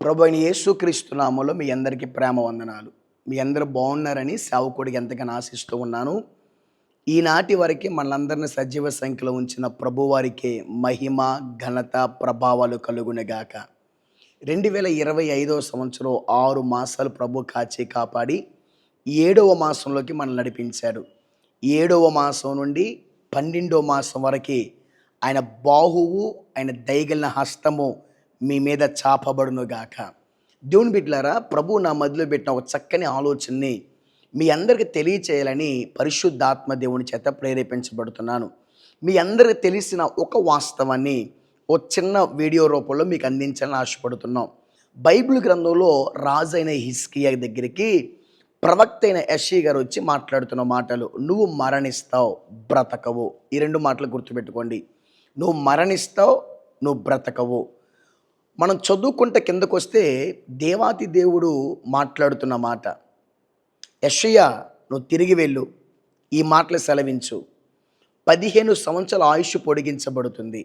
ప్రభు అయిన యేసుక్రీస్తు నామములో మీ అందరికీ ప్రేమ వందనాలు. మీ అందరూ బాగున్నారని సేవకుడికి ఎంతగానో ఆశిస్తూ ఉన్నాను. ఈనాటి వరకు మనందరిని సజీవ సంఖ్యలో ఉంచిన ప్రభువారికే మహిమ, ఘనత, ప్రభావాలు కలుగునుగాక. 2025 సంవత్సరం 6 మాసాలు ప్రభు కాచి కాపాడి 7వ మాసంలోకి మనల్ని నడిపించాడు. 7వ మాసం నుండి 12వ మాసం వరకు ఆయన బాహువు, ఆయన దయగలిగిన హస్తము మీ మీద చాపబడునుగాక. దేవుని బిడ్డలారా, ప్రభు నా మధ్యలో పెట్టిన ఒక చక్కని ఆలోచనని మీ అందరికీ తెలియచేయాలని పరిశుద్ధాత్మ దేవుని చేత ప్రేరేపించబడుతున్నాను. మీ అందరికీ తెలిసిన ఒక వాస్తవాన్ని ఒక చిన్న వీడియో రూపంలో మీకు అందించాలని ఆశపడుతున్నాం. బైబిల్ గ్రంథంలో రాజైన హిజ్కియా దగ్గరికి ప్రవక్త అయిన యెషయా గారు వచ్చి మాట్లాడుతున్న మాటలు, నువ్వు మరణిస్తావు, బ్రతకవు. ఈ 2 మాటలు గుర్తుపెట్టుకోండి. నువ్వు మరణిస్తావు, నువ్వు బ్రతకవు. మనం చదువుకుంటే కిందకు వస్తే దేవాతి దేవుడు మాట్లాడుతున్న మాట, యెషయా నువ్వు తిరిగి వెళ్ళు, ఈ మాటలు సెలవించు, 15 సంవత్సరాల ఆయుష్ పొడిగించబడుతుంది,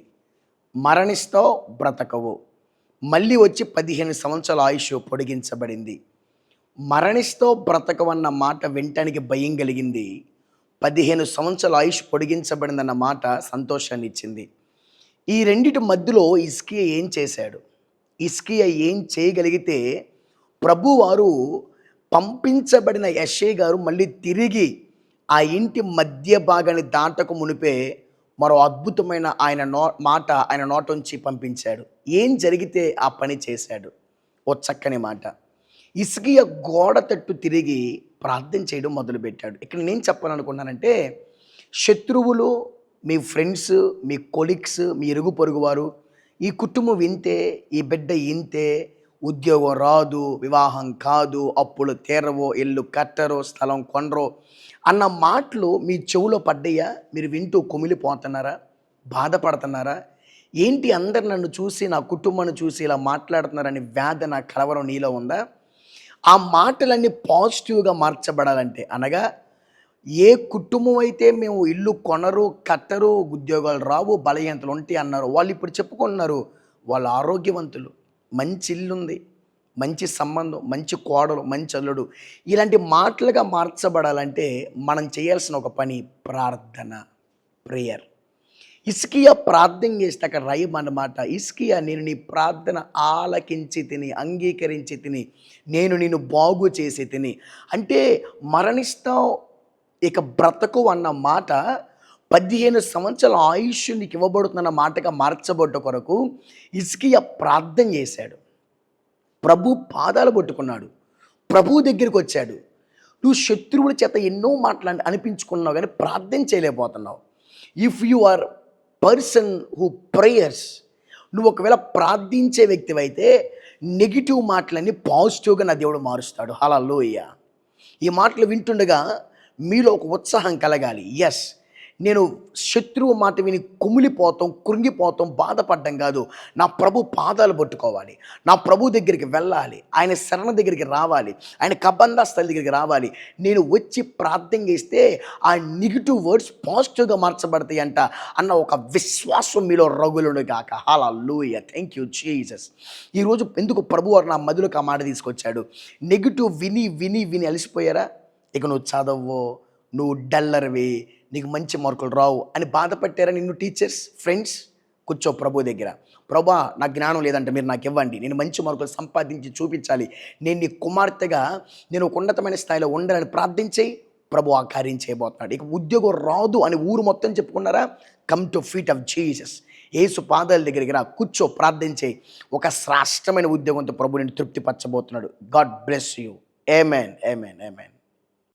మరణిస్తావు, బ్రతకవు. మళ్ళీ వచ్చి 15 సంవత్సరాల ఆయుష్ పొడిగించబడింది. మరణిస్తావు, బ్రతకవన్న మాట వినటానికి భయం కలిగింది. 15 సంవత్సరాల ఆయుష్ పొడిగించబడిందన్న మాట సంతోషాన్ని ఇచ్చింది. ఈ రెండిటి మధ్యలో హిజ్కియా ఏం చేశాడు? హిజ్కియా ఏం చేయగలిగితే ప్రభువారు పంపించబడిన యెషయా గారు మళ్ళీ తిరిగి ఆ ఇంటి మధ్య భాగాన్ని దాటకు మునిపే మరో అద్భుతమైన మాట ఆయన నోటంచి పంపించాడు. ఏం జరిగితే ఆ పని చేశాడు? ఓ చక్కని మాట. హిజ్కియా గోడ తట్టు తిరిగి ప్రార్థన చేయడం మొదలుపెట్టాడు. ఇక్కడ నేను చెప్పాలనుకున్నానంటే, శత్రువులు, మీ ఫ్రెండ్స్, మీ కొలీగ్స్, మీ ఇరుగు పొరుగు వారు, ఈ కుటుంబం ఇంతే, ఈ బిడ్డ ఇంతే, ఉద్యోగం రాదు, వివాహం కాదు, అప్పులు తీరవో, ఇల్లు కట్టరో, స్థలం కొనరో అన్న మాటలు మీ చెవులో పడ్డాయా? మీరు వింటూ కుమిలిపోతున్నారా? బాధపడుతున్నారా? ఏంటి అందరు నన్ను చూసి, నా కుటుంబాన్ని చూసి ఇలా మాట్లాడుతున్నారని వేదన, కలవరం నీలో ఉందా? ఆ మాటలన్నీ పాజిటివ్గా మార్చబడాలంటే, అనగా ఏ కుటుంబం అయితే మేము ఇల్లు కొనరు, కట్టరు, ఉద్యోగాలు రావు, బలహీనతలు ఉంటాయి అన్నారు, వాళ్ళు ఇప్పుడు చెప్పుకుంటున్నారు వాళ్ళు ఆరోగ్యవంతులు, మంచి ఇల్లు ఉంది, మంచి సంబంధం, మంచి కోడలు, మంచి అల్లుడు. ఇలాంటి మాటలుగా మార్చబడాలంటే మనం చేయాల్సిన ఒక పని ప్రార్థన, ప్రేయర్. హిజ్కియా ప్రార్థన చేస్తే అక్కడ రాయమన్నమాట, హిజ్కియా నేను నీ ప్రార్థన ఆలకించి తిని, అంగీకరించి తిని, నేను నిన్ను బాగు చేసి తిని. అంటే మరణిస్తావు, ఇక బ్రతకు అన్న మాట 15 సంవత్సరాల ఆయుష్ నీకు ఇవ్వబడుతున్న మాటగా మార్చబడ్డ కొరకు హిజ్కియా ప్రార్థన చేశాడు. ప్రభు పాదాలు పట్టుకున్నాడు, ప్రభు దగ్గరికి వచ్చాడు. నువ్వు శత్రువుల చేత ఎన్నో మాటలు అనిపించుకున్నావు కానీ ప్రార్థన చేయలేకపోతున్నావు. If you are person who prayers, నువ్వు ఒకవేళ ప్రార్థించే వ్యక్తివైతే నెగిటివ్ మాటలన్నీ పాజిటివ్గా నా దేవుడు మారుస్తాడు. హల్లెలూయా. ఈ మాటలు వింటుండగా మీలో ఒక ఉత్సాహం కలగాలి. ఎస్, నేను శత్రువు మాట విని కుమిలిపోతాం, కృంగిపోతాం, బాధపడ్డం కాదు, నా ప్రభు పాదాలు పట్టుకోవాలి, నా ప్రభు దగ్గరికి వెళ్ళాలి, ఆయన శరణ దగ్గరికి రావాలి, ఆయన కబంధ స్థలి దగ్గరికి రావాలి. నేను వచ్చి ప్రార్థన చేస్తే ఆ నెగిటివ్ వర్డ్స్ పాజిటివ్గా మార్చబడతాయి అంట అన్న ఒక విశ్వాసం మీలో రగులును గాక. హల్లెలూయా. Thank you Jesus. ఈరోజు ఎందుకు ప్రభు వారు నా మదిలోకి ఆ మాట తీసుకొచ్చాడు? నెగిటివ్ విని విని విని అలసిపోయారా? ఇక నువ్వు చదవో, నువ్వు డల్లర్వి, నీకు మంచి మార్కులు రావు అని బాధపట్టారా నిన్ను టీచర్స్, ఫ్రెండ్స్? కూర్చో ప్రభు దగ్గర. ప్రభా, నాకు జ్ఞానం లేదంటే మీరు నాకు ఇవ్వండి, నేను మంచి మార్కులు సంపాదించి చూపించాలి, నేను నీ కుమార్తెగా నేను ఒక ఉన్నతమైన స్థాయిలో ఉండాలని ప్రార్థించి ప్రభు ఆ కార్యం చేయబోతున్నాడు. ఇక ఉద్యోగం రాదు అని ఊరు మొత్తం చెప్పుకున్నారా? Come to feet of Jesus. యేసు పాదాల దగ్గరికి రా, కూర్చో, ప్రార్థించే. ఒక శ్రేష్టమైన ఉద్యోగంతో ప్రభు నేను తృప్తిపరచబోతున్నాడు. God bless you. ఆమేన్, ఆమేన్, ఆమేన్.